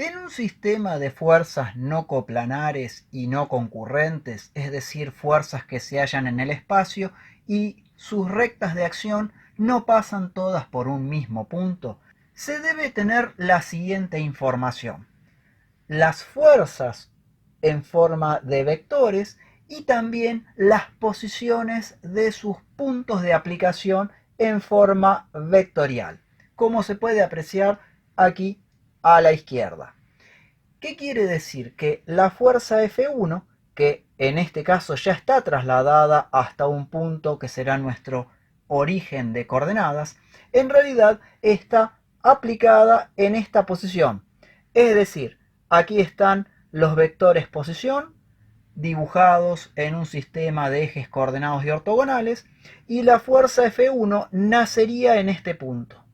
En un sistema de fuerzas no coplanares y no concurrentes, es decir, fuerzas que se hallan en el espacio y sus rectas de acción no pasan todas por un mismo punto, se debe tener la siguiente información: las fuerzas en forma de vectores y también las posiciones de sus puntos de aplicación en forma vectorial, como se puede apreciar aquí a la izquierda. ¿Qué quiere decir? Que la fuerza F1, que en este caso ya está trasladada hasta un punto que será nuestro origen de coordenadas, en realidad está aplicada en esta posición. Es decir, aquí están los vectores posición dibujados en un sistema de ejes coordenados y ortogonales, y la fuerza F1 nacería en este punto.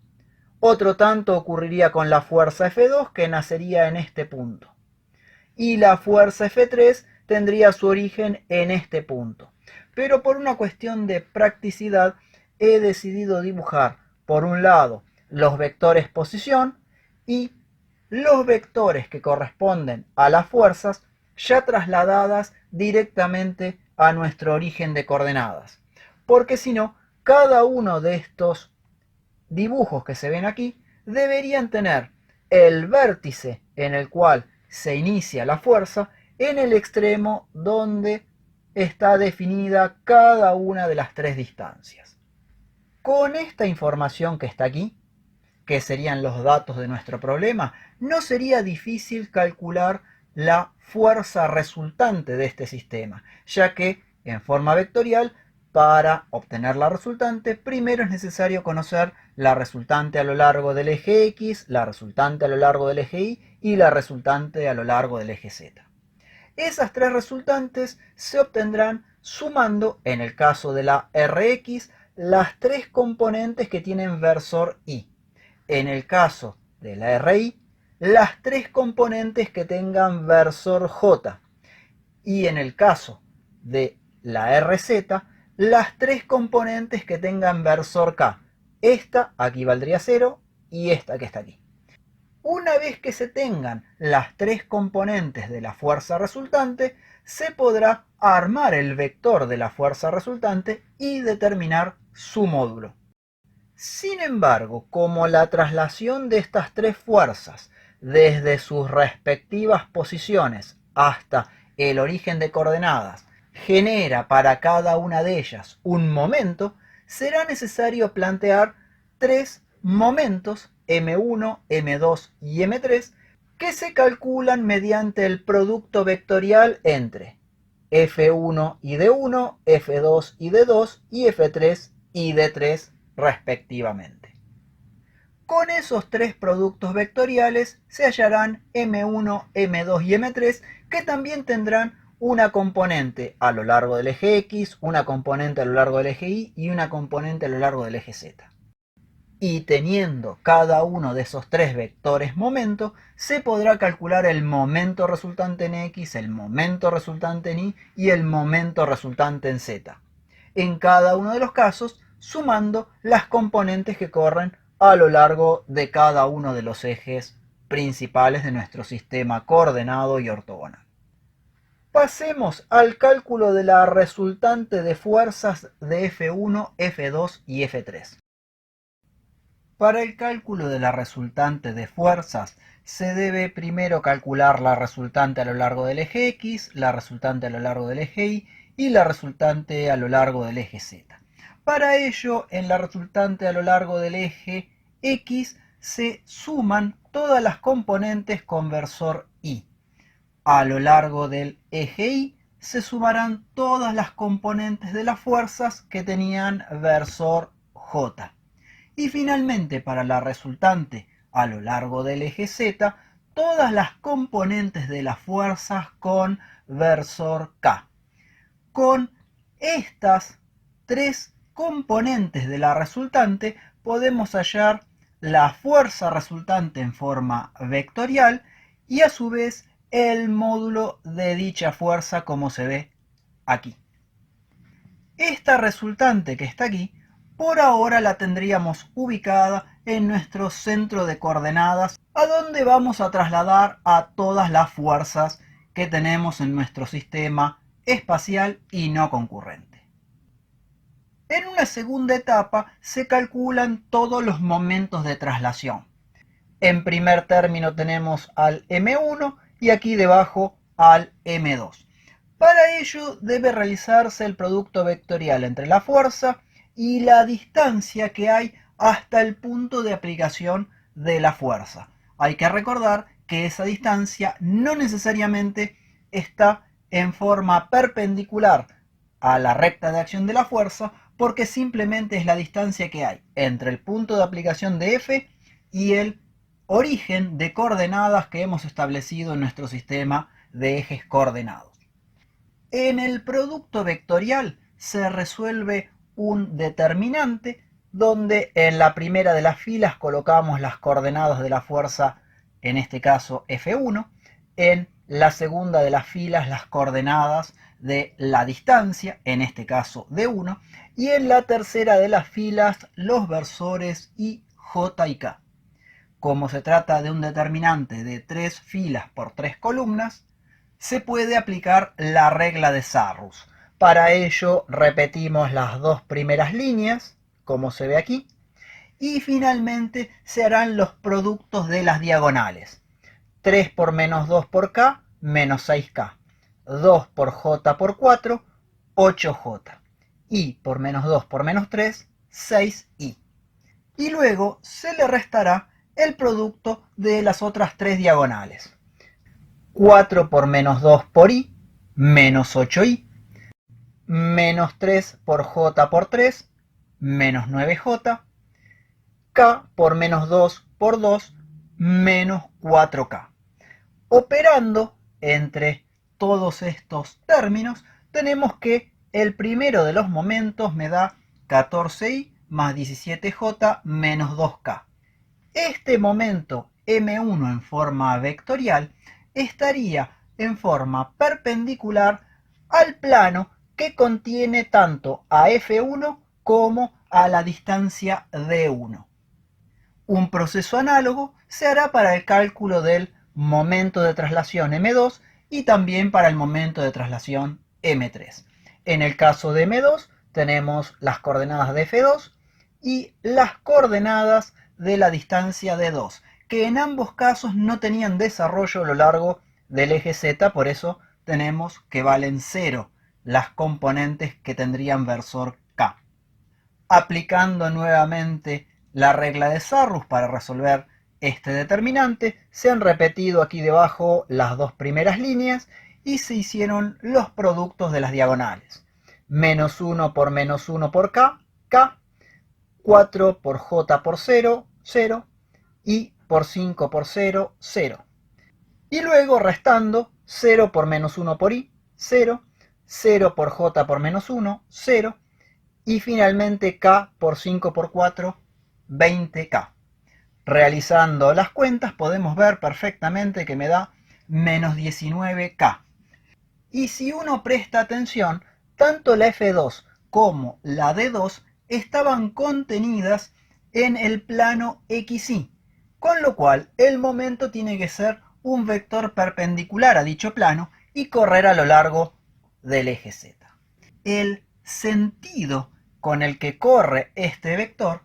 Otro tanto ocurriría con la fuerza F2, que nacería en este punto. Y la fuerza F3 tendría su origen en este punto. Pero por una cuestión de practicidad he decidido dibujar, por un lado, los vectores posición y los vectores que corresponden a las fuerzas ya trasladadas directamente a nuestro origen de coordenadas. Porque si no, cada uno de estos dibujos que se ven aquí deberían tener el vértice en el cual se inicia la fuerza en el extremo donde está definida cada una de las tres distancias. Con esta información que está aquí, que serían los datos de nuestro problema, no sería difícil calcular la fuerza resultante de este sistema, ya que en forma vectorial, para obtener la resultante, primero es necesario conocer la resultante a lo largo del eje X, la resultante a lo largo del eje Y y la resultante a lo largo del eje Z. Esas tres resultantes se obtendrán sumando, en el caso de la Rx, las tres componentes que tienen versor Y. En el caso de la RI, las tres componentes que tengan versor J. Y en el caso de la RZ, las tres componentes que tengan versor K. Esta aquí valdría 0 y esta que está aquí. Una vez que se tengan las tres componentes de la fuerza resultante, se podrá armar el vector de la fuerza resultante y determinar su módulo. Sin embargo, como la traslación de estas tres fuerzas desde sus respectivas posiciones hasta el origen de coordenadas genera para cada una de ellas un momento, será necesario plantear tres momentos M1, M2 y M3 que se calculan mediante el producto vectorial entre F1 y D1, F2 y D2 y F3 y D3 respectivamente. Con esos tres productos vectoriales se hallarán M1, M2 y M3, que también tendrán una componente a lo largo del eje X, una componente a lo largo del eje Y y una componente a lo largo del eje Z. Y teniendo cada uno de esos tres vectores momento, se podrá calcular el momento resultante en X, el momento resultante en Y el momento resultante en Z. En cada uno de los casos, sumando las componentes que corren a lo largo de cada uno de los ejes principales de nuestro sistema coordenado y ortogonal. Pasemos al cálculo de la resultante de fuerzas de F1, F2 y F3. Para el cálculo de la resultante de fuerzas, se debe primero calcular la resultante a lo largo del eje X, la resultante a lo largo del eje Y y la resultante a lo largo del eje Z. Para ello, en la resultante a lo largo del eje X se suman todas las componentes con versor Y. A lo largo del eje Y se sumarán todas las componentes de las fuerzas que tenían versor J. Y finalmente, para la resultante a lo largo del eje Z, todas las componentes de las fuerzas con versor K. Con estas tres componentes de la resultante podemos hallar la fuerza resultante en forma vectorial y a su vez el módulo de dicha fuerza, como se ve aquí. Esta resultante que está aquí, por ahora la tendríamos ubicada en nuestro centro de coordenadas a donde vamos a trasladar a todas las fuerzas que tenemos en nuestro sistema espacial y no concurrente. En una segunda etapa se calculan todos los momentos de traslación. En primer término tenemos al M1 y aquí debajo al M2. Para ello debe realizarse el producto vectorial entre la fuerza y la distancia que hay hasta el punto de aplicación de la fuerza. Hay que recordar que esa distancia no necesariamente está en forma perpendicular a la recta de acción de la fuerza, porque simplemente es la distancia que hay entre el punto de aplicación de F y el origen de coordenadas que hemos establecido en nuestro sistema de ejes coordenados. En el producto vectorial se resuelve un determinante donde en la primera de las filas colocamos las coordenadas de la fuerza, en este caso F1, en la segunda de las filas las coordenadas de la distancia, en este caso D1, y en la tercera de las filas los versores I, J y K. Como se trata de un determinante de 3 filas por 3 columnas, se puede aplicar la regla de Sarrus. Para ello repetimos las dos primeras líneas, como se ve aquí, y finalmente se harán los productos de las diagonales. 3 por menos 2 por K, menos 6K. 2 por J por 4, 8J. I por menos 2 por menos 3, 6I. Y luego se le restará el producto de las otras 3 diagonales. 4 por menos 2 por I, menos 8I. Menos 3 por J por 3, menos 9J. K por menos 2 por 2, menos 4K. Operando entre todos estos términos, tenemos que el primero de los momentos me da 14i más 17j menos 2k. Este momento M1 en forma vectorial estaría en forma perpendicular al plano que contiene tanto a F1 como a la distancia D1. Un proceso análogo se hará para el cálculo del momento de traslación M2 y también para el momento de traslación M3. En el caso de M2 tenemos las coordenadas de F2 y las coordenadas de la distancia D2, que en ambos casos no tenían desarrollo a lo largo del eje Z, por eso tenemos que valen 0 las componentes que tendrían versor K. Aplicando nuevamente la regla de Sarrus para resolver este determinante, se han repetido aquí debajo las dos primeras líneas y se hicieron los productos de las diagonales. Menos 1 por menos 1 por K, K. 4 por J por 0, 0. Y por 5 por 0, 0. Y luego restando 0 por menos 1 por I, 0. 0 por J por menos 1, 0. Y finalmente K por 5 por 4, 20K. Realizando las cuentas podemos ver perfectamente que me da menos 19K. Y si uno presta atención, tanto la F2 como la D2 estaban contenidas en el plano XY, con lo cual el momento tiene que ser un vector perpendicular a dicho plano y correr a lo largo del eje Z. El sentido con el que corre este vector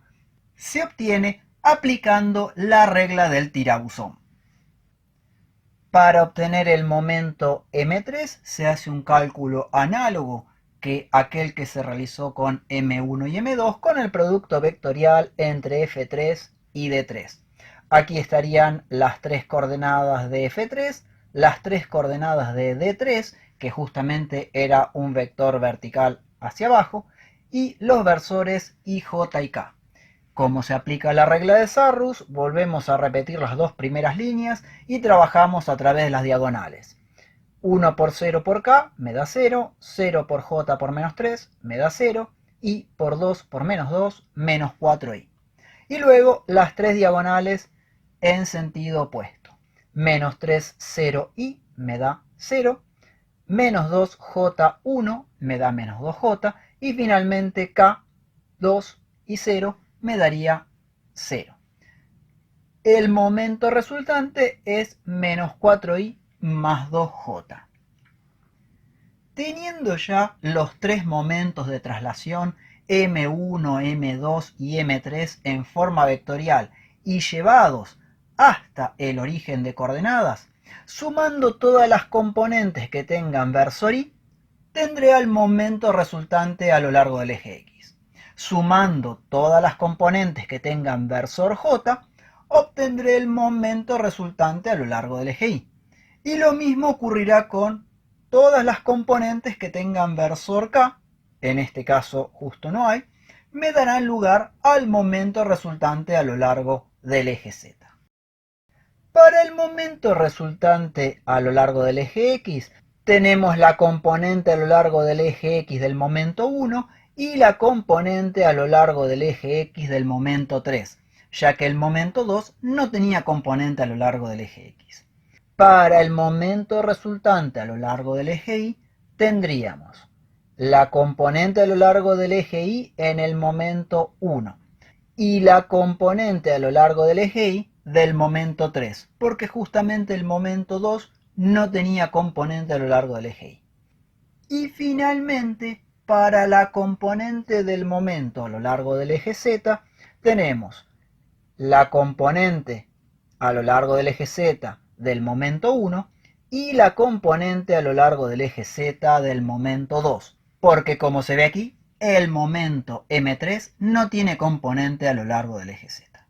se obtiene aplicando la regla del tirabuzón. Para obtener el momento M3 se hace un cálculo análogo que aquel que se realizó con M1 y M2 con el producto vectorial entre F3 y D3. Aquí estarían las 3 coordenadas de F3, las 3 coordenadas de D3, que justamente era un vector vertical hacia abajo, y los versores I, J y K. Como se aplica la regla de Sarrus, volvemos a repetir las dos primeras líneas y trabajamos a través de las diagonales. 1 por 0 por K me da 0, 0 por J por menos 3 me da 0, y por 2 por menos 2, menos 4i. Y luego las 3 diagonales en sentido opuesto. Menos 3, 0i me da 0, menos 2j1 me da menos 2j, y finalmente K, 2 y 0 me daría 0. el momento resultante es menos 4i más 2j. Teniendo ya los tres momentos de traslación m1, m2 y m3 en forma vectorial y llevados hasta el origen de coordenadas, sumando todas las componentes que tengan versor y, tendré al momento resultante a lo largo del eje X. Sumando todas las componentes que tengan versor J, obtendré el momento resultante a lo largo del eje Y. Y lo mismo ocurrirá con todas las componentes que tengan versor K, en este caso justo no hay, me darán lugar al momento resultante a lo largo del eje Z. Para el momento resultante a lo largo del eje X, tenemos la componente a lo largo del eje X del momento 1 y la componente a lo largo del eje X del momento 3, ya que el momento 2 no tenía componente a lo largo del eje X. Para el momento resultante a lo largo del eje Y, tendríamos la componente a lo largo del eje Y en el momento 1 y la componente a lo largo del eje Y del momento 3, porque justamente el momento 2 no tenía componente a lo largo del eje Y. Y finalmente, para la componente del momento a lo largo del eje Z, tenemos la componente a lo largo del eje Z del momento 1 y la componente a lo largo del eje Z del momento 2, porque como se ve aquí, el momento M3 no tiene componente a lo largo del eje Z.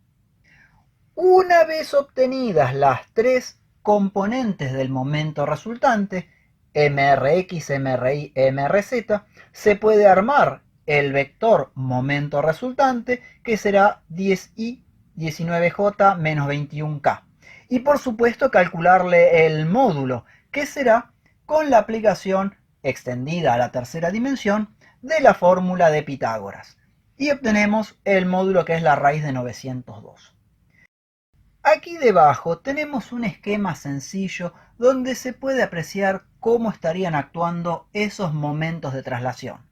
Una vez obtenidas las tres componentes del momento resultante, MRX, MRI, MRZ, se puede armar el vector momento resultante, que será 10i 19j menos 21k. Y por supuesto calcularle el módulo, que será con la aplicación extendida a la tercera dimensión de la fórmula de Pitágoras. Y obtenemos el módulo que es la raíz de 902. Aquí debajo tenemos un esquema sencillo donde se puede apreciar cómo estarían actuando esos momentos de traslación.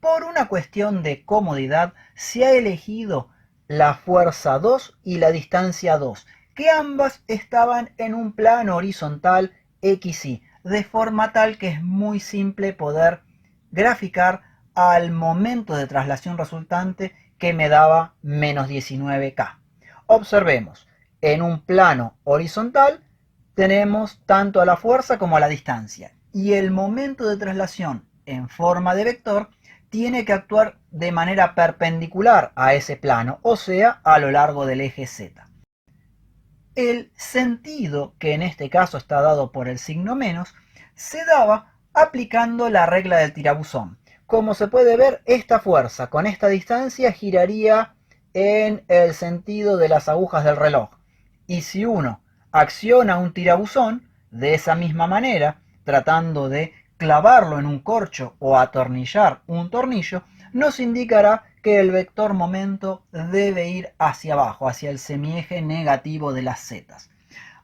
Por una cuestión de comodidad se ha elegido la fuerza 2 y la distancia 2, que ambas estaban en un plano horizontal XY, de forma tal que es muy simple poder graficar al momento de traslación resultante que me daba menos 19K. Observemos. En un plano horizontal tenemos tanto a la fuerza como a la distancia, y el momento de traslación en forma de vector tiene que actuar de manera perpendicular a ese plano, o sea, a lo largo del eje Z. El sentido, que en este caso está dado por el signo menos, se daba aplicando la regla del tirabuzón. Como se puede ver, esta fuerza con esta distancia giraría en el sentido de las agujas del reloj. Y si uno acciona un tirabuzón de esa misma manera, tratando de clavarlo en un corcho o atornillar un tornillo, nos indicará que el vector momento debe ir hacia abajo, hacia el semieje negativo de las zetas.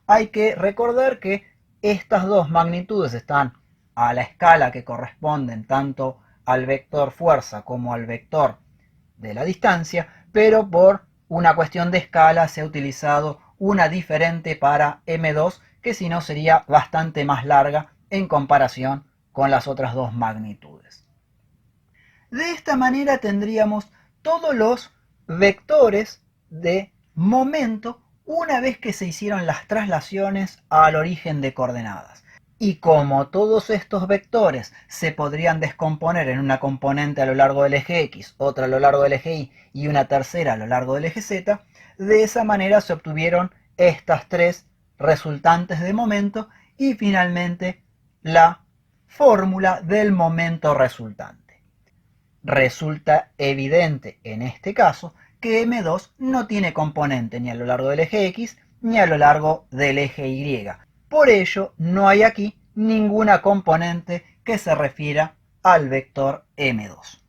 Hay que recordar que estas dos magnitudes están a la escala que corresponden tanto al vector fuerza como al vector de la distancia, pero por una cuestión de escala se ha utilizado una diferente para M2, que si no sería bastante más larga en comparación con las otras dos magnitudes. De esta manera tendríamos todos los vectores de momento una vez que se hicieron las traslaciones al origen de coordenadas. Y como todos estos vectores se podrían descomponer en una componente a lo largo del eje X, otra a lo largo del eje Y y una tercera a lo largo del eje Z, de esa manera se obtuvieron estas tres resultantes de momento y finalmente la fórmula del momento resultante. Resulta evidente en este caso que M2 no tiene componente ni a lo largo del eje X ni a lo largo del eje Y. Por ello, no hay aquí ninguna componente que se refiera al vector M2.